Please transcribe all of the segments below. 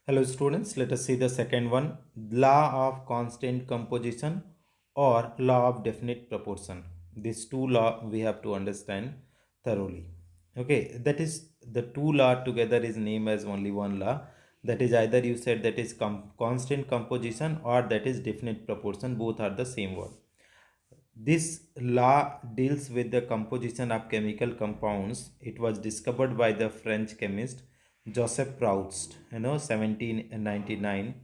Hello students, let us see the second one, law of constant composition or law of definite proportion. These two law we have to understand thoroughly. Okay, that is the two law together is named as only one law. That is either you said that is constant composition or that is definite proportion. Both are the same word. This law deals with the composition of chemical compounds. It was discovered by the French chemist Joseph Proust, 1799.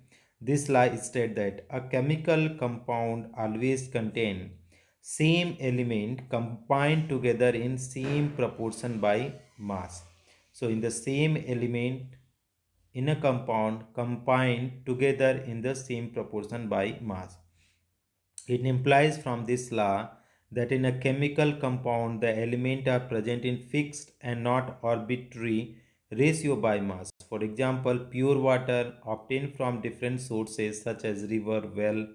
This law states that a chemical compound always contain same element combined together in same proportion by mass. So in the same element in a compound combined together in the same proportion by mass. It implies from this law that in a chemical compound the elements are present in fixed and not arbitrary ratio by mass. For example, pure water obtained from different sources such as river, well,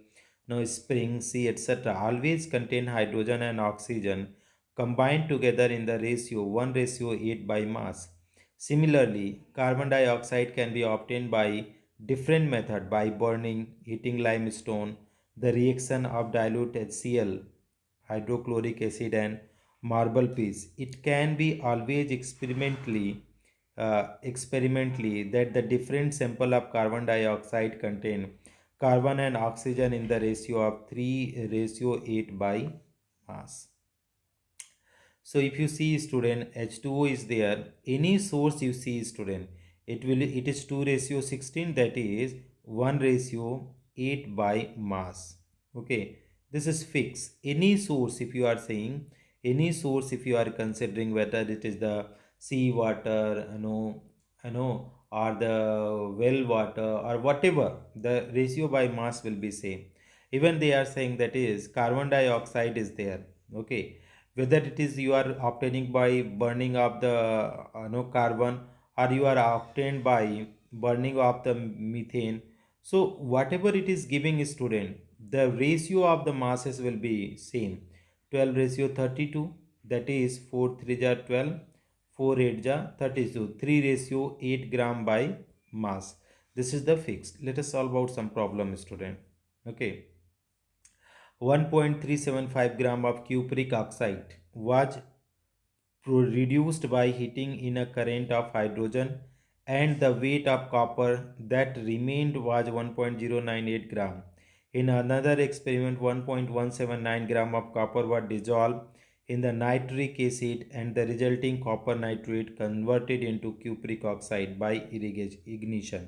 spring, sea, etc. always contain hydrogen and oxygen combined together in the ratio 1:8 by mass. Similarly, carbon dioxide can be obtained by different method by burning, heating limestone, the reaction of dilute HCl, hydrochloric acid and marble piece. It can be always experimentally that the different sample of carbon dioxide contain carbon and oxygen in the ratio of 3:8 by mass. So if you see student H2O is there, any source you see student, it is 2:16, that is 1:8 by mass. Okay, this is fixed. Any source, if you are saying any source, if you are considering whether it is the sea water, or the well water or whatever, the ratio by mass will be same. Even they are saying that is carbon dioxide is there. Okay, whether it is you are obtaining by burning of the carbon, or you are obtained by burning of the methane. So whatever it is giving student, the ratio of the masses will be same. 12:32, that is 4 3 jar 12, 4 8 jar 32, 3:8 gram by mass. This is the fixed. Let us solve out some problem student. Okay, 1.375 gram of cupric oxide was reduced by heating in a current of hydrogen, and the weight of copper that remained was 1.098 gram. In another experiment, 1.179 gram of copper was dissolved in the nitric acid, and the resulting copper nitrate converted into cupric oxide by ignition.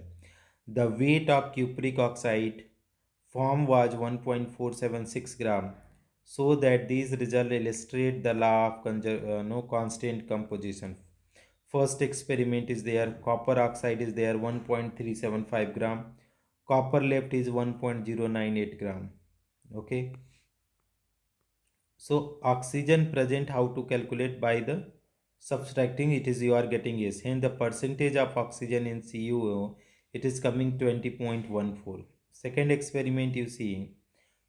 The weight of cupric oxide form was 1.476 gram, so that these results illustrate the law of constant composition. First experiment is there, copper oxide is there 1.375 gram, copper left is 1.098 gram. Okay, so oxygen present, how to calculate? By the subtracting, it is you are getting yes, hence the percentage of oxygen in CuO, it is coming 20.14. Second experiment you see,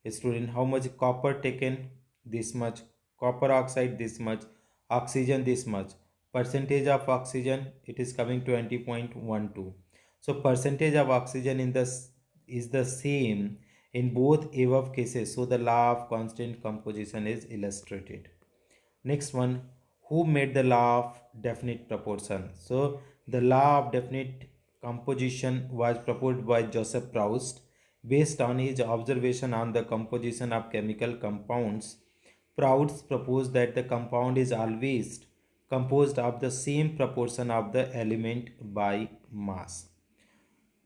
student, how much copper taken? This much. Copper oxide this much. Oxygen this much. Percentage of oxygen, it is coming 20.12. So percentage of oxygen in this is the same in both above cases. So the law of constant composition is illustrated. Next one, who made the law of definite proportion? So the law of definite composition was proposed by Joseph Proust based on his observation on the composition of chemical compounds. Proust proposed that the compound is always composed of the same proportion of the element by mass.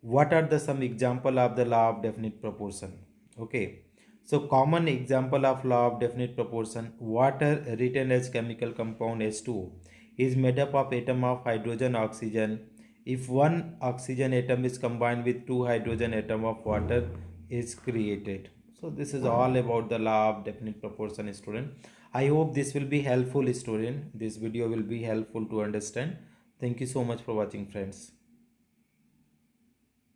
What are the some example of the law of definite proportion? Okay, so common example of law of definite proportion, water written as chemical compound H2O is made up of atom of hydrogen oxygen. If one oxygen atom is combined with two hydrogen atom of water is created. So this is all about the law of definite proportion student. I hope this will be helpful student. This video will be helpful to understand. Thank you so much for watching friends.